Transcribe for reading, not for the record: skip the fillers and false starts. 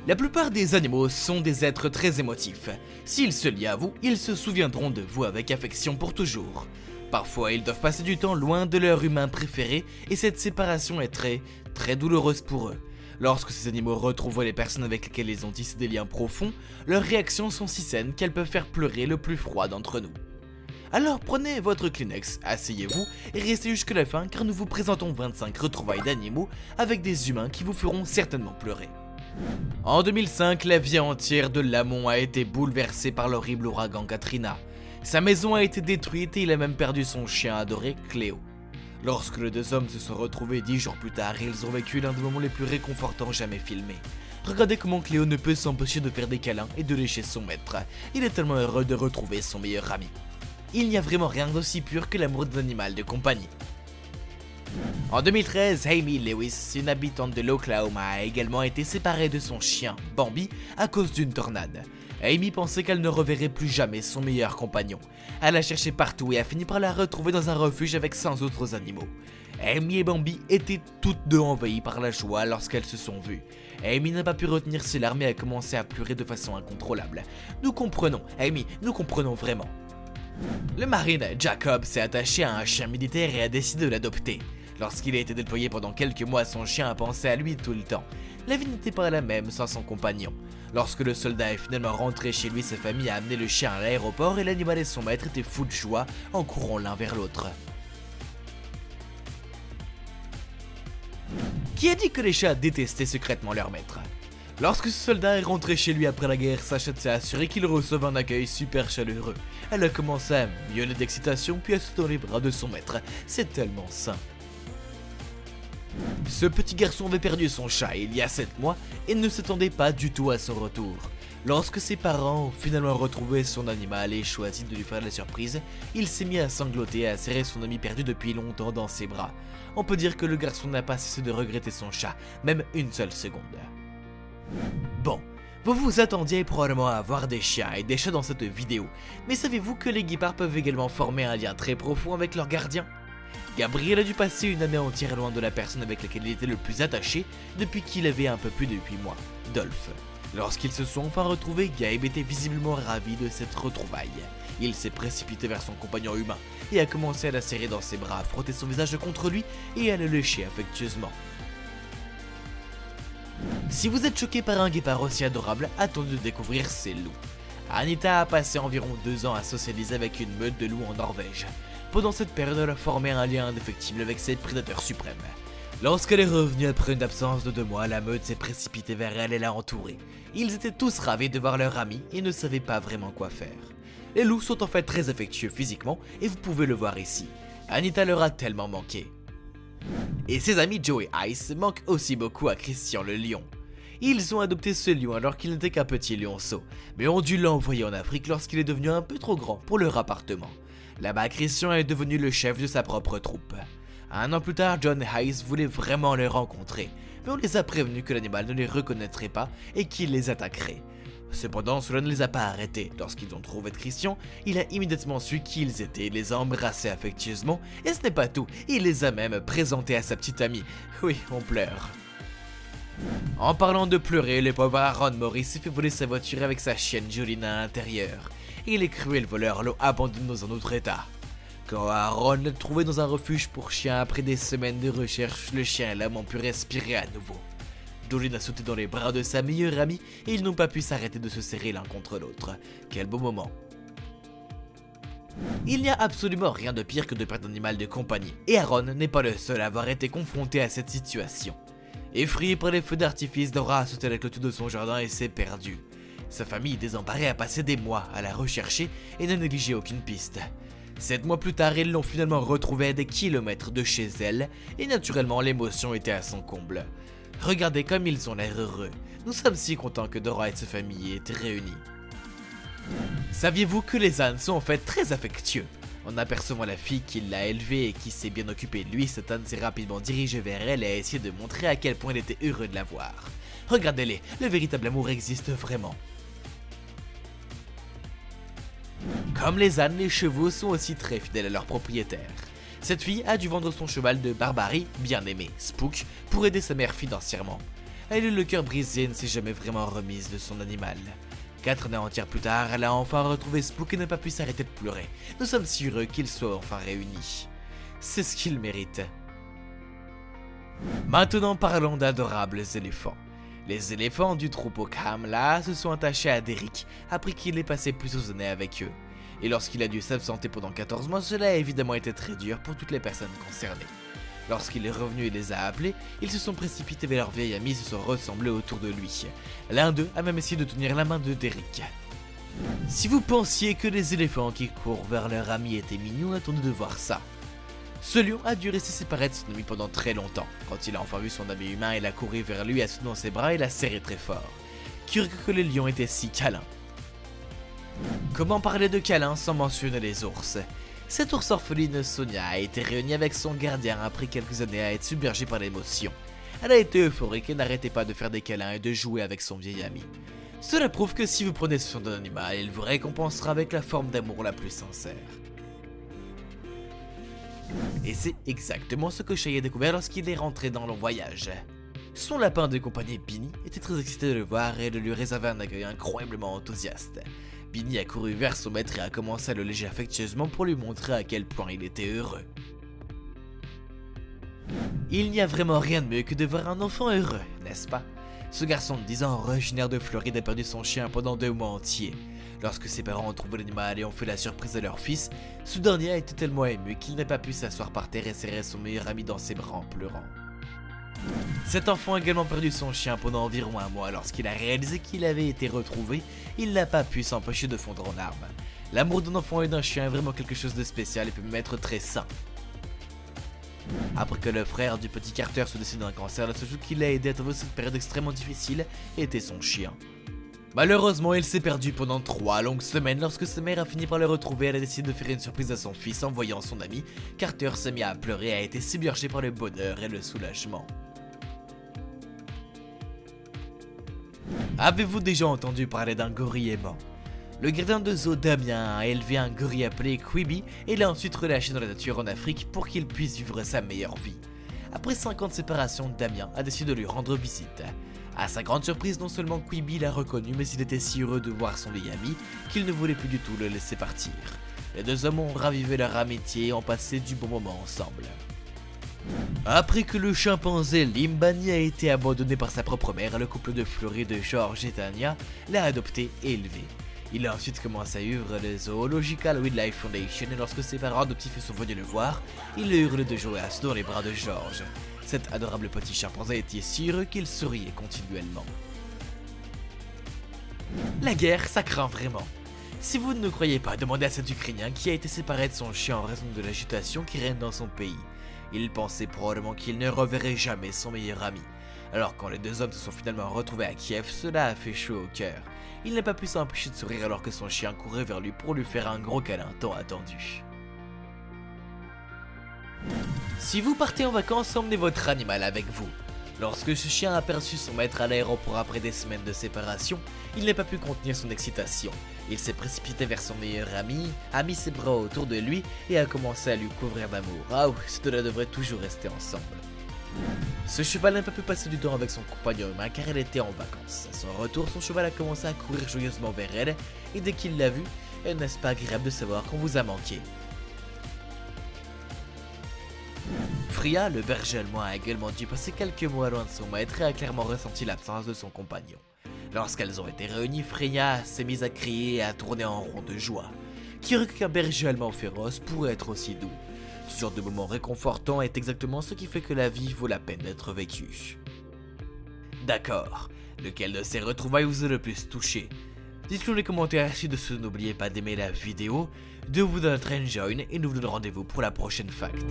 La plupart des animaux sont des êtres très émotifs. S'ils se lient à vous, ils se souviendront de vous avec affection pour toujours. Parfois, ils doivent passer du temps loin de leur humain préféré et cette séparation est très douloureuse pour eux. Lorsque ces animaux retrouvent les personnes avec lesquelles ils ont tissé des liens profonds, leurs réactions sont si saines qu'elles peuvent faire pleurer le plus froid d'entre nous. Alors prenez votre Kleenex, asseyez-vous et restez jusqu'à la fin car nous vous présentons 25 retrouvailles d'animaux avec des humains qui vous feront certainement pleurer. En 2005, la vie entière de Lamont a été bouleversée par l'horrible ouragan Katrina. Sa maison a été détruite et il a même perdu son chien adoré, Cléo. Lorsque les deux hommes se sont retrouvés 10 jours plus tard, ils ont vécu l'un des moments les plus réconfortants jamais filmés. Regardez comment Cléo ne peut s'empêcher de faire des câlins et de lécher son maître. Il est tellement heureux de retrouver son meilleur ami. Il n'y a vraiment rien d'aussi pur que l'amour d'un animal de compagnie. En 2013, Amy Lewis, une habitante de l'Oklahoma, a également été séparée de son chien, Bambi, à cause d'une tornade. Amy pensait qu'elle ne reverrait plus jamais son meilleur compagnon. Elle a cherché partout et a fini par la retrouver dans un refuge avec 100 autres animaux. Amy et Bambi étaient toutes deux envahies par la joie lorsqu'elles se sont vues. Amy n'a pas pu retenir ses larmes et a commencé à pleurer de façon incontrôlable. Nous comprenons, Amy, nous comprenons vraiment. Le marine Jacob s'est attaché à un chien militaire et a décidé de l'adopter. Lorsqu'il a été déployé pendant quelques mois, son chien a pensé à lui tout le temps. La vie n'était pas la même sans son compagnon. Lorsque le soldat est finalement rentré chez lui, sa famille a amené le chien à l'aéroport et l'animal et son maître étaient fous de joie en courant l'un vers l'autre. Qui a dit que les chats détestaient secrètement leur maître? Lorsque ce soldat est rentré chez lui après la guerre, sa chatte s'est assurée qu'il reçoive un accueil super chaleureux. Elle a commencé à miauler d'excitation puis à sauter dans les bras de son maître. C'est tellement sain. Ce petit garçon avait perdu son chat il y a 7 mois et ne s'attendait pas du tout à son retour. Lorsque ses parents ont finalement retrouvé son animal et choisi de lui faire la surprise, il s'est mis à sangloter et à serrer son ami perdu depuis longtemps dans ses bras. On peut dire que le garçon n'a pas cessé de regretter son chat, même une seule seconde. Bon, vous vous attendiez probablement à voir des chiens et des chats dans cette vidéo, mais savez-vous que les guépards peuvent également former un lien très profond avec leur gardien? Gabriel a dû passer une année entière loin de la personne avec laquelle il était le plus attaché depuis qu'il avait un peu plus de 8 mois, Dolph. Lorsqu'ils se sont enfin retrouvés, Gabe était visiblement ravi de cette retrouvaille. Il s'est précipité vers son compagnon humain et a commencé à la serrer dans ses bras, à frotter son visage contre lui et à le lécher affectueusement. Si vous êtes choqué par un guépard aussi adorable, attendez de découvrir ces loups. Anita a passé environ 2 ans à socialiser avec une meute de loups en Norvège. Pendant cette période, elle a formé un lien indéfectible avec ses prédateurs suprêmes. Lorsqu'elle est revenue après une absence de 2 mois, la meute s'est précipitée vers elle et l'a entourée. Ils étaient tous ravis de voir leur ami et ne savaient pas vraiment quoi faire. Les loups sont en fait très affectueux physiquement et vous pouvez le voir ici. Anita leur a tellement manqué. Et ses amis Joe et Ice manquent aussi beaucoup à Christian le lion. Ils ont adopté ce lion alors qu'il n'était qu'un petit lionceau, mais ont dû l'envoyer en Afrique lorsqu'il est devenu un peu trop grand pour leur appartement. Là-bas, Christian est devenu le chef de sa propre troupe. Un an plus tard, John et Ice voulaient vraiment les rencontrer, mais on les a prévenus que l'animal ne les reconnaîtrait pas et qu'il les attaquerait. Cependant, cela ne les a pas arrêtés. Lorsqu'ils ont trouvé Christian, il a immédiatement su qui ils étaient, les a embrassés affectueusement, et ce n'est pas tout, il les a même présentés à sa petite amie. Oui, on pleure. En parlant de pleurer, le pauvre Aaron Morris s'est fait voler sa voiture avec sa chienne Jolene à l'intérieur. Et les cruels voleurs l'ont abandonné dans un autre état. Quand Aaron l'a trouvé dans un refuge pour chiens après des semaines de recherche, le chien et l'homme ont pu respirer à nouveau. Jolene a sauté dans les bras de sa meilleure amie et ils n'ont pas pu s'arrêter de se serrer l'un contre l'autre. Quel beau moment. Il n'y a absolument rien de pire que de perdre un animal de compagnie, et Aaron n'est pas le seul à avoir été confronté à cette situation. Effrayé par les feux d'artifice, Dora a sauté avec le tout de son jardin et s'est perdue. Sa famille désemparée a passé des mois à la rechercher et n'a négligé aucune piste. 7 mois plus tard, ils l'ont finalement retrouvée à des kilomètres de chez elle, et naturellement l'émotion était à son comble. Regardez comme ils ont l'air heureux. Nous sommes si contents que Dora et sa famille aient été réunis. Saviez-vous que les ânes sont en fait très affectueux? En apercevant la fille qui l'a élevée et qui s'est bien occupée de lui, cet âne s'est rapidement dirigé vers elle et a essayé de montrer à quel point il était heureux de la voir. Regardez-les, le véritable amour existe vraiment. Comme les ânes, les chevaux sont aussi très fidèles à leur propriétaire. Cette fille a dû vendre son cheval de barbarie, bien aimé, Spook, pour aider sa mère financièrement. Elle eut le cœur brisé et ne s'est jamais vraiment remise de son animal. 4 années entières plus tard, elle a enfin retrouvé Spook et n'a pas pu s'arrêter de pleurer. Nous sommes si heureux qu'ils soient enfin réunis. C'est ce qu'ils méritent. Maintenant parlons d'adorables éléphants. Les éléphants du troupeau Kamla se sont attachés à Derek après qu'il ait passé plusieurs années avec eux. Et lorsqu'il a dû s'absenter pendant 14 mois, cela a évidemment été très dur pour toutes les personnes concernées. Lorsqu'il est revenu et les a appelés, ils se sont précipités vers leur vieil ami et se sont ressemblés autour de lui. L'un d'eux a même essayé de tenir la main de Derek. Si vous pensiez que les éléphants qui courent vers leur ami étaient mignons, attendez de voir ça. Ce lion a dû rester séparé de son ami pendant très longtemps. Quand il a enfin vu son ami humain, il a couru vers lui, a soutenu dans ses bras et l'a serré très fort. Curieux que les lions étaient si câlins. Comment parler de câlins sans mentionner les ours? Cette ours orpheline Sonia a été réunie avec son gardien après quelques années à être submergée par l'émotion. Elle a été euphorique et n'arrêtait pas de faire des câlins et de jouer avec son vieil ami. Cela prouve que si vous prenez soin d'un animal, il vous récompensera avec la forme d'amour la plus sincère. Et c'est exactement ce que Shay a découvert lorsqu'il est rentré dans le voyage. Son lapin de compagnie Binny était très excité de le voir et de lui réserver un accueil incroyablement enthousiaste. Binny a couru vers son maître et a commencé à le lécher affectueusement pour lui montrer à quel point il était heureux. Il n'y a vraiment rien de mieux que de voir un enfant heureux, n'est-ce pas? Ce garçon de 10 ans originaire de Floride a perdu son chien pendant 2 mois entiers. Lorsque ses parents ont trouvé l'animal et ont fait la surprise à leur fils, ce dernier a été tellement ému qu'il n'a pas pu s'asseoir par terre et serrer son meilleur ami dans ses bras en pleurant. Cet enfant a également perdu son chien pendant environ 1 mois. Lorsqu'il a réalisé qu'il avait été retrouvé, il n'a pas pu s'empêcher de fondre en larmes. L'amour d'un enfant et d'un chien est vraiment quelque chose de spécial et peut même être très sain. Après que le frère du petit Carter se décide d'un cancer, le seul chose qui l'a aidé à traverser cette période extrêmement difficile était son chien. Malheureusement, il s'est perdu pendant 3 longues semaines. Lorsque sa mère a fini par le retrouver, elle a décidé de faire une surprise à son fils en voyant son ami. Carter s'est mis à pleurer et a été submergé par le bonheur et le soulagement. Avez-vous déjà entendu parler d'un gorille aimant? Le gardien de zoo Damien a élevé un gorille appelé Quibi et l'a ensuite relâché dans la nature en Afrique pour qu'il puisse vivre sa meilleure vie. Après 5 ans de séparation, Damien a décidé de lui rendre visite. À sa grande surprise, non seulement Quibi l'a reconnu, mais il était si heureux de voir son vieil ami qu'il ne voulait plus du tout le laisser partir. Les 2 hommes ont ravivé leur amitié et ont passé du bon moment ensemble. Après que le chimpanzé Limbani a été abandonné par sa propre mère, le couple de Floride, George et Tanya, l'a adopté et élevé. Il a ensuite commencé à vivre le Zoological Wildlife Foundation et lorsque ses parents adoptifs sont venus le voir, il a hurlé de joie dans les bras de George. Cet adorable petit chimpanzé était si heureux qu'il souriait continuellement. La guerre, ça craint vraiment. Si vous ne nous croyez pas, demandez à cet Ukrainien qui a été séparé de son chien en raison de l'agitation qui règne dans son pays. Il pensait probablement qu'il ne reverrait jamais son meilleur ami. Alors quand les 2 hommes se sont finalement retrouvés à Kiev, cela a fait chaud au cœur. Il n'a pas pu s'empêcher de sourire alors que son chien courait vers lui pour lui faire un gros câlin tant attendu. Si vous partez en vacances, emmenez votre animal avec vous. Lorsque ce chien a aperçu son maître à l'aéroport après des semaines de séparation, il n'a pas pu contenir son excitation. Il s'est précipité vers son meilleur ami, a mis ses bras autour de lui et a commencé à lui couvrir d'amour. Ah oui, cela devrait toujours rester ensemble. Ce cheval n'a pas pu passer du temps avec son compagnon humain car elle était en vacances. À son retour, son cheval a commencé à courir joyeusement vers elle et dès qu'il l'a vue, n'est-ce pas agréable de savoir qu'on vous a manqué? Freya, le berger allemand, a également dû passer quelques mois loin de son maître et a clairement ressenti l'absence de son compagnon. Lorsqu'elles ont été réunies, Freya s'est mise à crier et à tourner en rond de joie. Curieux qu'un berger allemand féroce pourrait être aussi doux. Ce genre de moment réconfortant est exactement ce qui fait que la vie vaut la peine d'être vécue. D'accord, lequel de ces retrouvailles vous a le plus touché? Dites-le dans les commentaires ci-dessous, n'oubliez pas d'aimer la vidéo, de vous donner un enjoy et nous vous donne rendez-vous pour la prochaine fact.